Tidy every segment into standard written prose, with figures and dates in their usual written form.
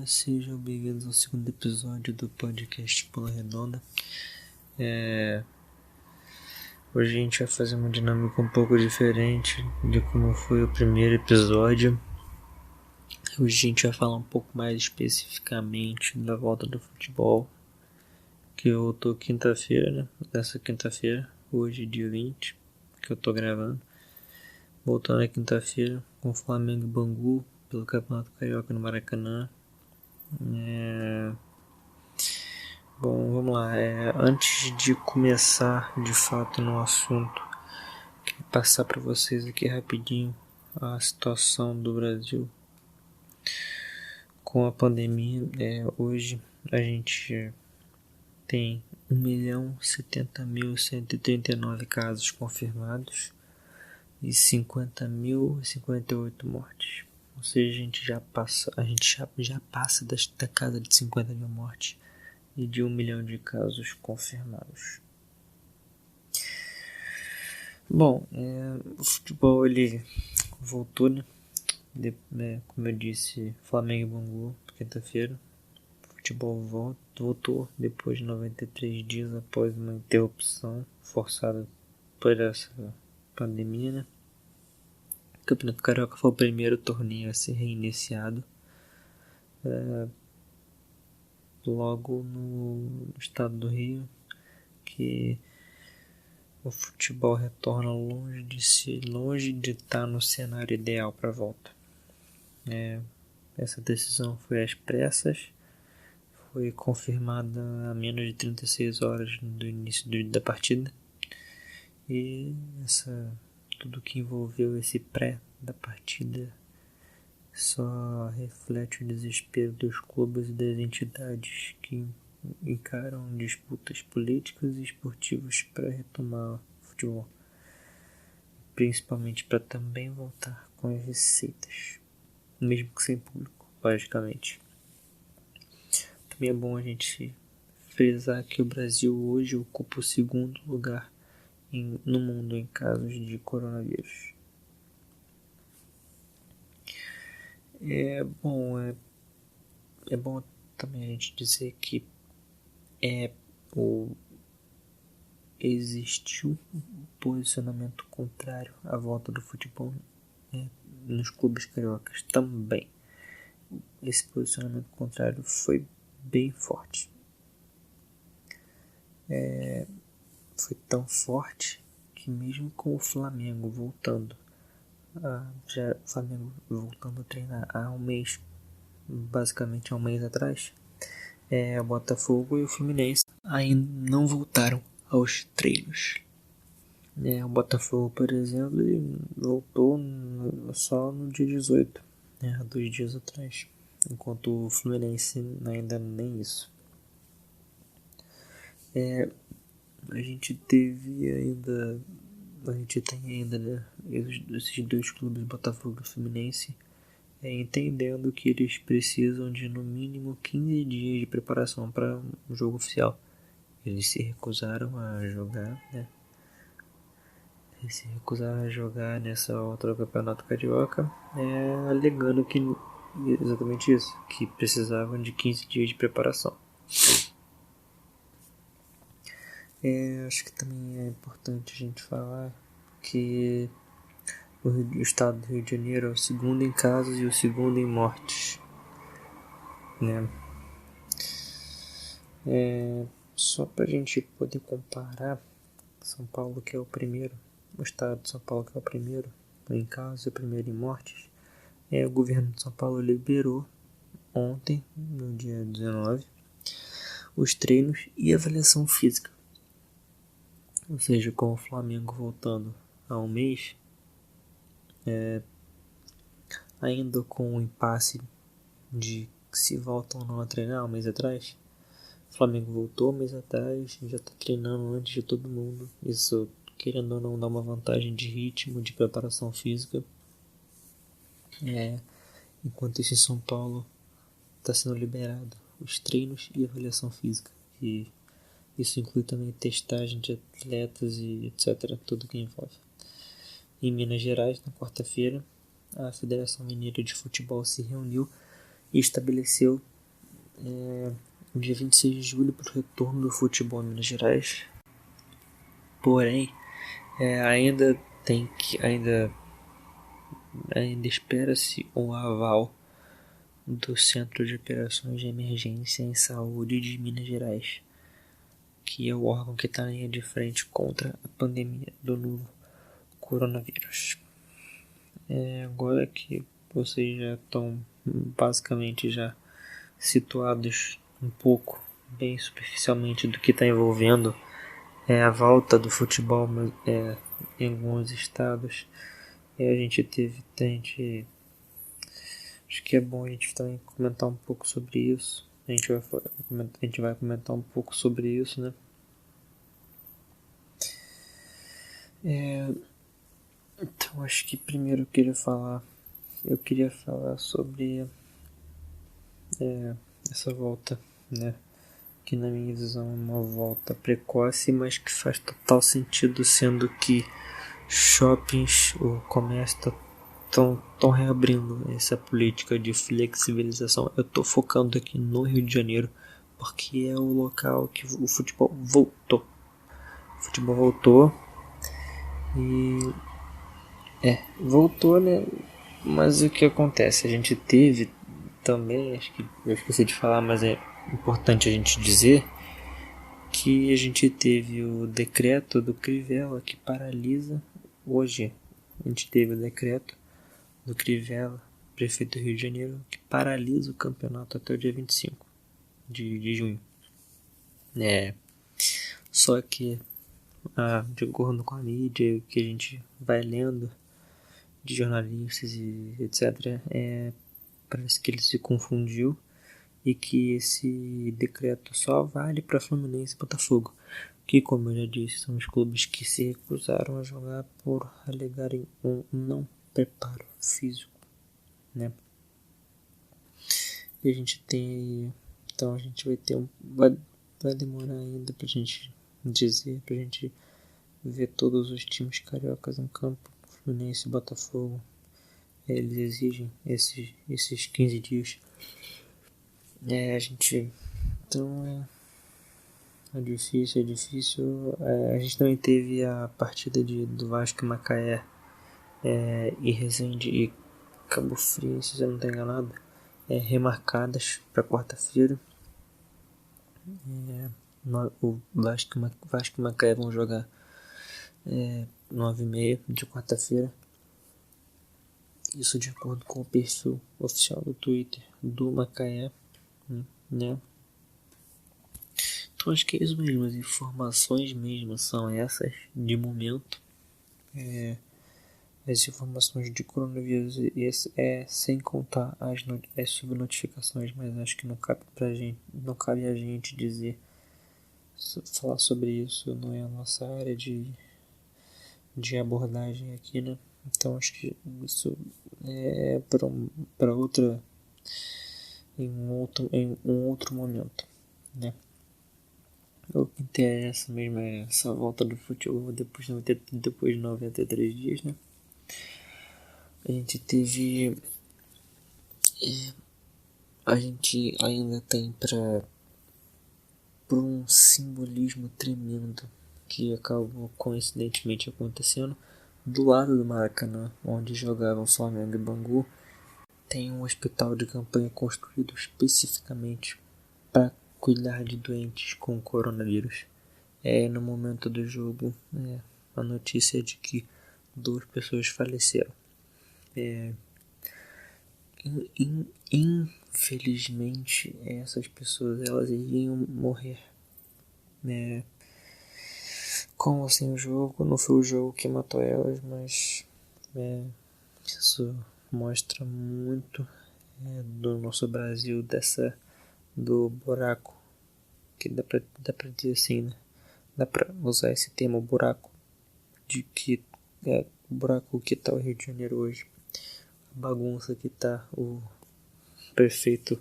sejam bem-vindos ao segundo episódio do podcast Pula Redonda. Hoje a gente vai fazer uma dinâmica um pouco diferente de como foi o primeiro episódio. Hoje a gente vai falar um pouco mais especificamente da volta do futebol, que eu tô quinta-feira, né? Nessa quinta-feira, hoje dia 20, que eu tô gravando. Voltando na quinta-feira com o Flamengo e Bangu pelo Campeonato Carioca no Maracanã. Bom, vamos lá. Antes de começar de fato no assunto, quero passar para vocês aqui rapidinho a situação do Brasil com a pandemia. Hoje a gente tem 1.070.139 casos confirmados e 50.058 mortes. Ou seja, a gente já passa da casa de 50 mil mortes e de 1 milhão de casos confirmados. Bom, o futebol ele voltou, né? Como eu disse, Flamengo e Bangu, quinta-feira. O futebol voltou depois de 93 dias após uma interrupção forçada por essa pandemia, né? O Campeonato Carioca foi o primeiro torneio a ser reiniciado logo no estado do Rio, que o futebol retorna longe de estar no cenário ideal para a volta. Essa decisão foi às pressas, foi confirmada a menos de 36 horas do início da partida, e tudo que envolveu esse pré da partida só reflete o desespero dos clubes e das entidades que encaram disputas políticas e esportivas para retomar o futebol, principalmente para também voltar com as receitas, mesmo que sem público, logicamente. Também é bom a gente frisar que o Brasil hoje ocupa o segundo lugar no mundo em casos de coronavírus. É bom também a gente dizer que existiu um posicionamento contrário à volta do futebol nos clubes cariocas também. Esse posicionamento contrário foi bem forte. Foi tão forte que mesmo com o Flamengo voltando a treinar há um mês, basicamente há um mês atrás, o Botafogo e o Fluminense ainda não voltaram aos treinos. O Botafogo, por exemplo, ele voltou só no dia 18, há 2 dias atrás, enquanto o Fluminense ainda nem isso. A gente tem ainda, né, esses dois clubes, Botafogo e Fluminense, entendendo que eles precisam de no mínimo 15 dias de preparação para um jogo oficial. Eles se recusaram a jogar, né? Nessa outra Campeonato Carioca, alegando que exatamente isso, que precisavam de 15 dias de preparação. Acho que também é importante a gente falar que o estado do Rio de Janeiro é o segundo em casos e o segundo em mortes, né? Só para a gente poder comparar, São Paulo, que é o primeiro, o estado de São Paulo, que é o primeiro em casos e o primeiro em mortes, o governo de São Paulo liberou ontem, no dia 19, os treinos e avaliação física. Ou seja, com o Flamengo voltando há um mês, ainda com o impasse de se voltam ou não a treinar um mês atrás, o Flamengo voltou um mês atrás, já está treinando antes de todo mundo. Isso, querendo ou não, dá uma vantagem de ritmo, de preparação física. Enquanto isso, em São Paulo está sendo liberado os treinos e avaliação física. E isso inclui também testagem de atletas e etc. Tudo que envolve. Em Minas Gerais, na quarta-feira, a Federação Mineira de Futebol se reuniu e estabeleceu dia 26 de julho para o retorno do futebol em Minas Gerais. Porém, ainda espera-se um aval do Centro de Operações de Emergência em Saúde de Minas Gerais, que é o órgão que está na linha de frente contra a pandemia do novo coronavírus. Agora que vocês já estão basicamente já situados um pouco, bem superficialmente, do que está envolvendo a volta do futebol em alguns estados, a gente acho que é bom a gente também comentar um pouco sobre isso. A gente vai comentar um pouco sobre isso, né? Então, acho que primeiro eu queria falar sobre essa volta, né? Que na minha visão é uma volta precoce, mas que faz total sentido, sendo que shoppings, o comércio estão reabrindo essa política de flexibilização. Eu estou focando aqui no Rio de Janeiro, porque é o local que o futebol voltou. O futebol voltou e voltou, né? Mas o que acontece? A gente teve também, acho que eu esqueci de falar, mas é importante a gente dizer que a gente teve o decreto do Crivella que paralisa hoje. A gente teve o decreto do Crivella, prefeito do Rio de Janeiro, que paralisa o campeonato até o dia 25 de junho. Só que, de acordo com a mídia, que a gente vai lendo de jornalistas e etc., parece que ele se confundiu e que esse decreto só vale para Fluminense e Botafogo, que, como eu já disse, são os clubes que se recusaram a jogar por alegarem um não preparo físico, né? E a gente tem, então a gente vai ter vai demorar ainda pra gente dizer, pra gente ver todos os times cariocas em campo. Fluminense e Botafogo, eles exigem esses 15 dias. A gente, então é difícil. A gente também teve a partida do Vasco e Macaé e Resende e Cabo Frio, se eu não estou enganado, remarcadas para quarta-feira. O Vasco e Macaé vão jogar 9h30 de quarta-feira. Isso de acordo com o perfil oficial do Twitter do Macaé, né? Então acho que é isso mesmo, as informações mesmo são essas de momento. As informações de coronavírus sem contar as subnotificações, mas acho que não cabe a gente falar sobre isso, não é a nossa área de abordagem aqui, né? Então acho que isso é para outra em um outro momento, né? O que interessa mesmo é essa volta do futebol depois de 93 dias, né? A gente teve. A gente ainda tem por um simbolismo tremendo que acabou coincidentemente acontecendo do lado do Maracanã, onde jogavam Flamengo e Bangu, tem um hospital de campanha construído especificamente para cuidar de doentes com coronavírus. No momento do jogo, a notícia é de que 2 pessoas faleceram. Infelizmente, essas pessoas elas iriam morrer, né? Com assim o jogo, não foi o jogo que matou elas, mas isso mostra muito do nosso Brasil, do buraco, que dá pra dizer assim, né? Dá pra usar esse termo buraco, de que o buraco que tá o Rio de Janeiro hoje, a bagunça que tá o prefeito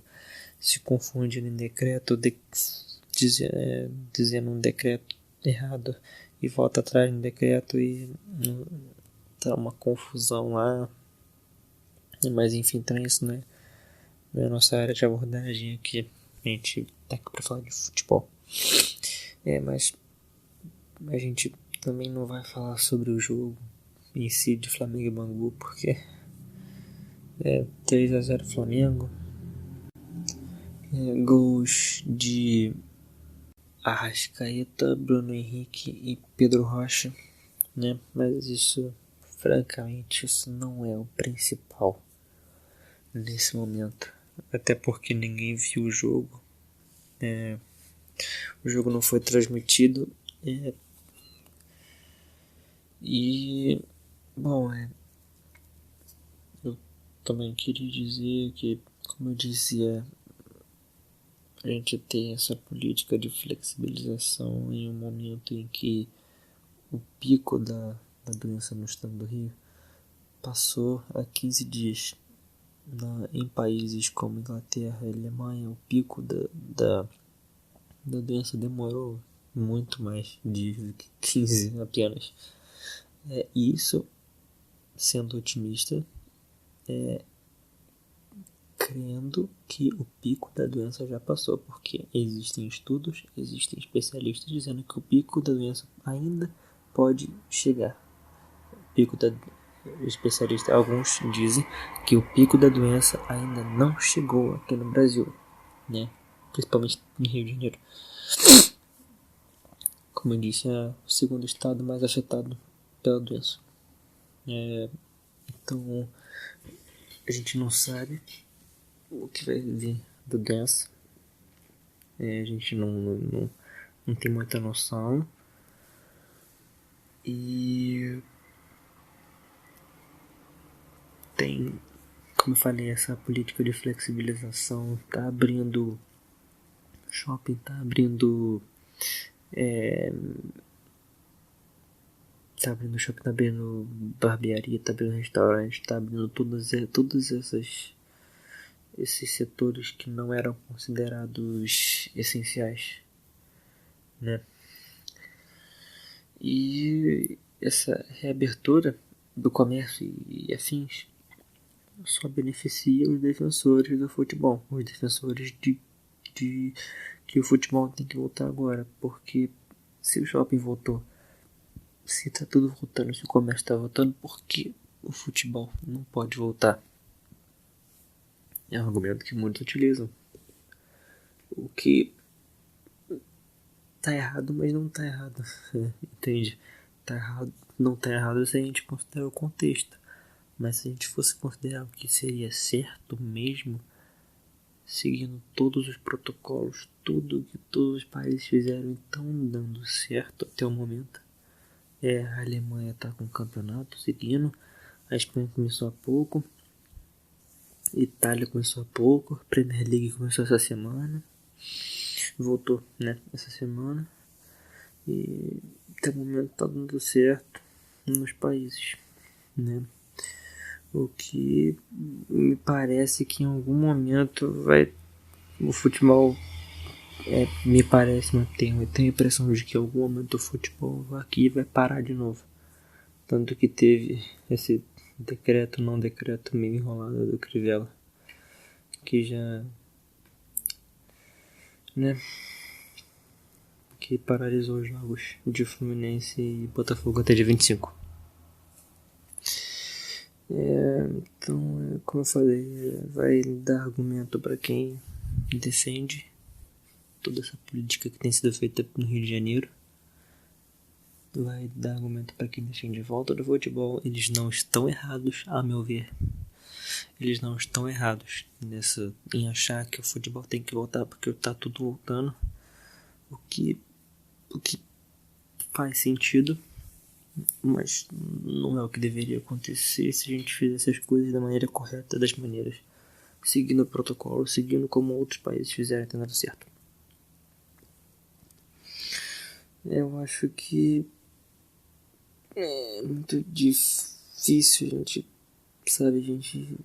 se confundindo em decreto, dizendo um decreto errado e volta atrás no decreto e tá uma confusão lá. Mas enfim, então isso não é a nossa área de abordagem aqui. A gente tá aqui pra falar de futebol. Mas a gente também não vai falar sobre o jogo em si de Flamengo e Bangu, porque 3-0 Flamengo. Gols de Arrascaeta, Bruno Henrique e Pedro Rocha, né? Mas isso, francamente, isso não é o principal nesse momento. Até porque ninguém viu o jogo. O jogo não foi transmitido. E, bom, eu também queria dizer que, como eu dizia, a gente tem essa política de flexibilização em um momento em que o pico da doença no estado do Rio passou a 15 dias. Em países como Inglaterra e Alemanha, o pico da doença demorou muito mais de 15 apenas. E isso, sendo otimista, crendo que o pico da doença já passou, porque existem estudos, existem especialistas dizendo que o pico da doença ainda pode chegar. Especialistas, alguns dizem que o pico da doença ainda não chegou aqui no Brasil, né? Principalmente em Rio de Janeiro. Como eu disse, é o segundo estado mais afetado pela doença. Então, a gente não sabe o que vai vir da doença. A gente não tem muita noção. E tem, como eu falei, essa política de flexibilização tá abrindo shopping, tá abrindo shopping, tá abrindo barbearia, tá abrindo restaurante, tá abrindo todos esses setores que não eram considerados essenciais, né? E essa reabertura do comércio e afins só beneficia os defensores do futebol, os defensores de que o futebol tem que voltar agora, porque se o shopping voltou, se tá tudo voltando, se o comércio tá voltando, por que o futebol não pode voltar? É um argumento que muitos utilizam. O que tá errado, mas não tá errado. Entende? Tá errado, não tá errado se a gente considerar o contexto. Mas se a gente fosse considerar o que seria certo mesmo, seguindo todos os protocolos, tudo que todos os países fizeram, então dando certo até o momento. A Alemanha está com o campeonato seguindo, a Espanha começou há pouco, Itália começou há pouco, a Premier League começou essa semana, voltou, né, essa semana, e até o momento está dando certo nos países, né. O que me parece que em algum momento o futebol, me parece, eu tenho a impressão de que em algum momento o futebol aqui vai parar de novo. Tanto que teve esse decreto, não decreto meio enrolado do Crivella, que já, né, que paralisou os jogos de Fluminense e Botafogo até dia 25. Então, como eu falei, vai dar argumento para quem defende toda essa política que tem sido feita no Rio de Janeiro. Vai dar argumento para quem defende a volta do futebol. Eles não estão errados, a meu ver. Eles não estão errados em achar que o futebol tem que voltar porque está tudo voltando. O que faz sentido, mas não é o que deveria acontecer se a gente fizesse as coisas da maneira correta, das maneiras, seguindo o protocolo, seguindo como outros países fizeram, tendo dado certo. Eu acho que é muito difícil, a gente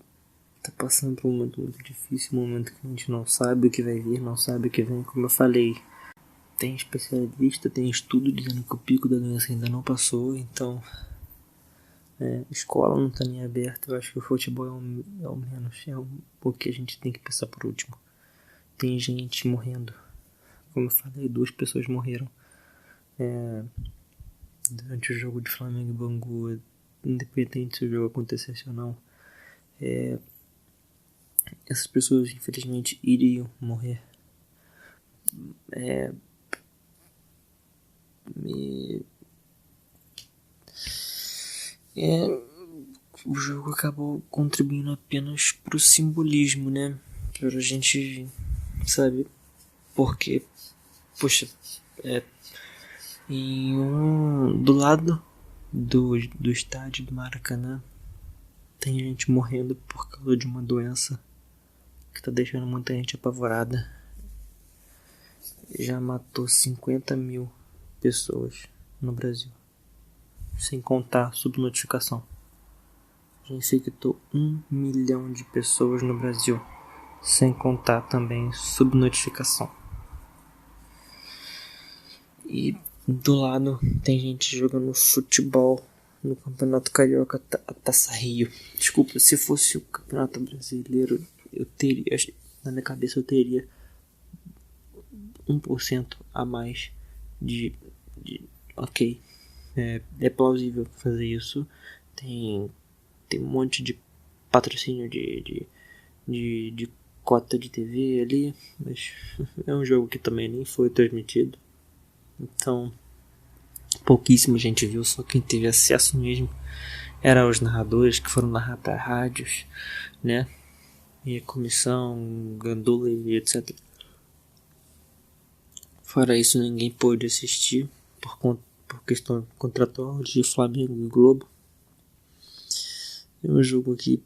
tá passando por um momento muito difícil, um momento que a gente não sabe o que vai vir, não sabe o que vem, como eu falei. Tem especialista, tem estudo dizendo que o pico da doença ainda não passou, então a escola não tá nem aberta. Eu acho que o futebol é o menos, o que a gente tem que pensar por último. tem gente morrendo. Como eu falei, 2 pessoas morreram durante o jogo de Flamengo e Bangu, independente se o jogo acontecesse ou não. Essas pessoas infelizmente iriam morrer. O jogo acabou contribuindo apenas pro simbolismo, né? Pra gente, sabe? Porque, poxa, do lado do estádio do Maracanã tem gente morrendo por causa de uma doença que tá deixando muita gente apavorada. Já matou 50 mil pessoas no Brasil, sem contar subnotificação. Já infectou 1 milhão de pessoas no Brasil, sem contar também subnotificação. E do lado tem gente jogando futebol no Campeonato Carioca, a Taça Rio. Desculpa, se fosse o Campeonato Brasileiro, eu teria, na minha cabeça eu teria 1% a mais de ok, é plausível fazer isso. Tem um monte de patrocínio de cota de TV ali, mas é um jogo que também nem foi transmitido, então pouquíssima gente viu. Só quem teve acesso mesmo eram os narradores que foram narrar para rádios, né, e a comissão, Gandula e etc. Fora isso, ninguém pôde assistir por questão contratual de Flamengo e Globo. É um jogo que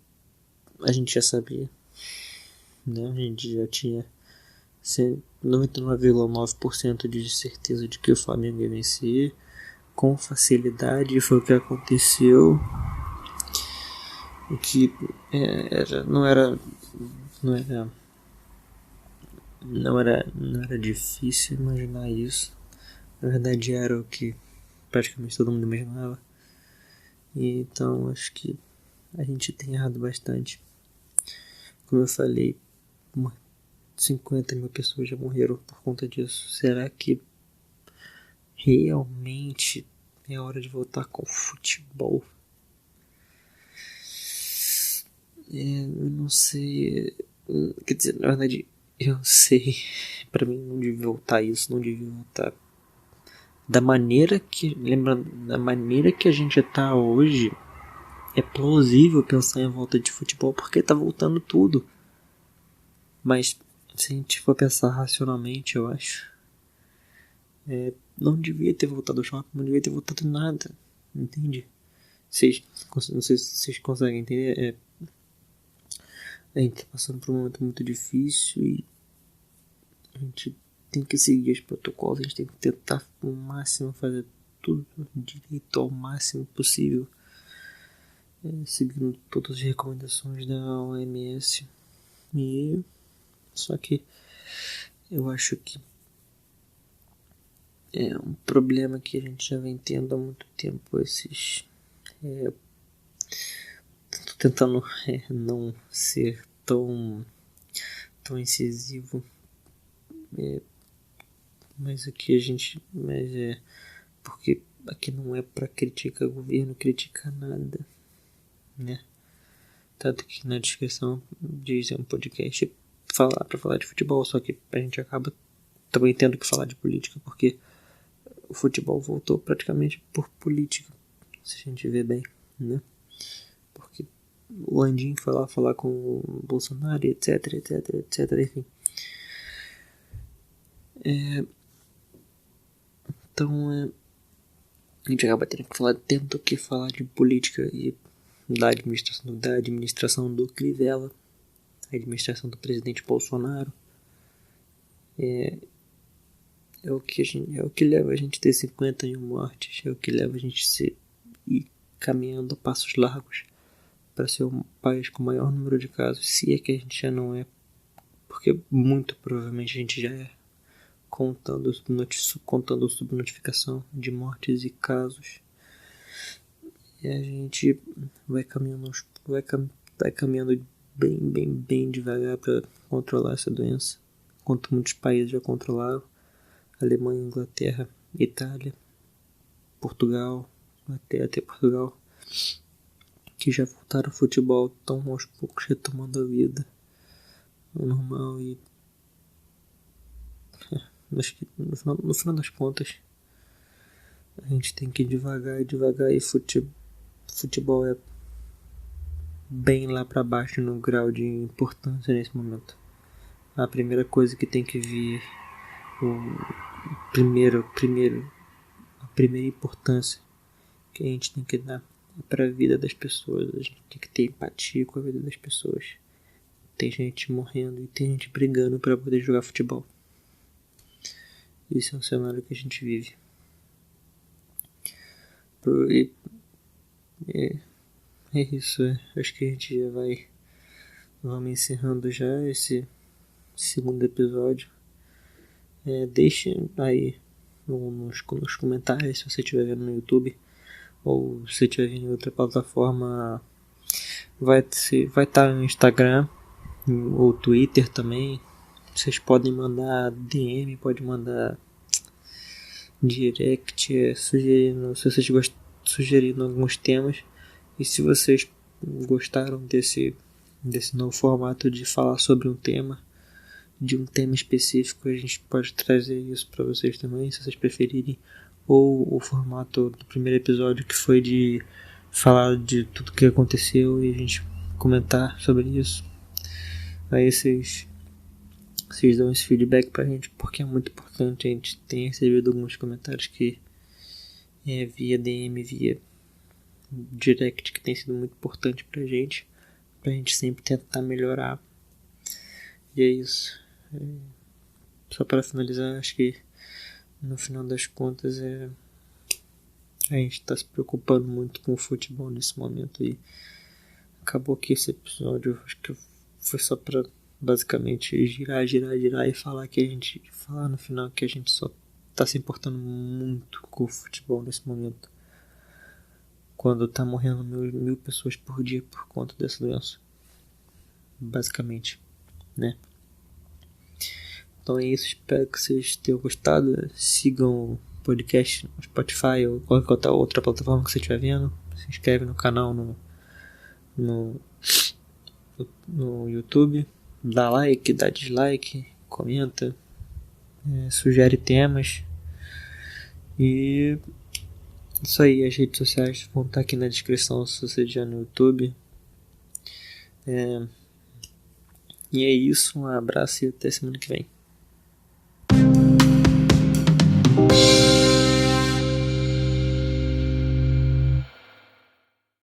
a gente já sabia, né? A gente já tinha 99,9% de certeza de que o Flamengo ia vencer com facilidade. Foi o que aconteceu. O que não era difícil imaginar isso. Na verdade era o que praticamente todo mundo imaginava. E então acho que a gente tem errado bastante. Como eu falei, 50 mil pessoas já morreram por conta disso. Será que realmente é hora de voltar com futebol? Eu não sei. Quer dizer, na verdade, eu sei. Pra mim não devia voltar isso, não devia voltar. Da maneira que a gente tá hoje, é plausível pensar em volta de futebol porque tá voltando tudo. Mas se a gente for pensar racionalmente, eu acho, não devia ter voltado ao shopping, não devia ter voltado nada, entende? Não sei se vocês conseguem entender. A gente tá passando por um momento muito difícil e a gente tem que seguir os protocolos, a gente tem que tentar ao máximo fazer tudo direito ao máximo possível, seguindo todas as recomendações da OMS. Só que eu acho que é um problema que a gente já vem tendo há muito tempo. Tô tentando não ser tão incisivo, mas porque aqui não é pra criticar governo, criticar nada, né? Tanto que na descrição diz um podcast pra falar de futebol, só que a gente acaba também tendo que falar de política, porque o futebol voltou praticamente por política, se a gente vê bem, né? Porque o Landim foi lá falar com o Bolsonaro, etc, enfim. Então a gente acaba tendo que falar de política e da administração do Crivella, a administração do presidente Bolsonaro. É o que leva a gente a ter 51 mortes, é o que leva a gente a ir caminhando a passos largos para ser o país com o maior número de casos, se é que a gente já não é, porque muito provavelmente a gente já é, contando subnotificação de mortes e casos. E a gente vai caminhando bem devagar para controlar essa doença, enquanto muitos países já controlaram, Alemanha, Inglaterra, Itália, Portugal, até Portugal, que já voltaram ao futebol, estão aos poucos retomando a vida normal e acho que no final das contas a gente tem que ir devagar e futebol é bem lá para baixo no grau de importância nesse momento. A primeira coisa que tem que vir, a primeira importância que a gente tem que dar é para a vida das pessoas. A gente tem que ter empatia com a vida das pessoas. Tem gente morrendo e tem gente brigando para poder jogar futebol. Esse é um cenário que a gente vive. É isso. Acho que a gente já vamos encerrando já esse segundo episódio. Deixe aí nos comentários se você estiver vendo no YouTube ou se estiver vendo em outra plataforma. Vai estar no Instagram ou Twitter também. Vocês podem mandar DM, pode mandar direct, sugerindo, se vocês sugerindo alguns temas. E se vocês gostaram desse novo formato de falar sobre um tema, de um tema específico, a gente pode trazer isso para vocês também, se vocês preferirem. Ou o formato do primeiro episódio, que foi de falar de tudo que aconteceu e a gente comentar sobre isso. Aí vocês dão esse feedback pra gente, porque é muito importante. A gente tem recebido alguns comentários que via DM, via direct, que tem sido muito importante pra gente sempre tentar melhorar. E é isso. Só para finalizar, acho que no final das contas a gente está se preocupando muito com o futebol nesse momento e acabou que esse episódio acho que foi só para basicamente girar e falar no final que a gente só tá se importando muito com o futebol nesse momento, quando tá morrendo mil pessoas por dia por conta dessa doença, basicamente, né? Então é isso, espero que vocês tenham gostado. Sigam o podcast no Spotify ou qualquer outra plataforma que você estiver vendo. Se inscreve no canal no YouTube. Dá like, dá dislike, comenta, sugere temas. E isso aí, as redes sociais vão estar aqui na descrição se você já no YouTube. E é isso, um abraço e até semana que vem.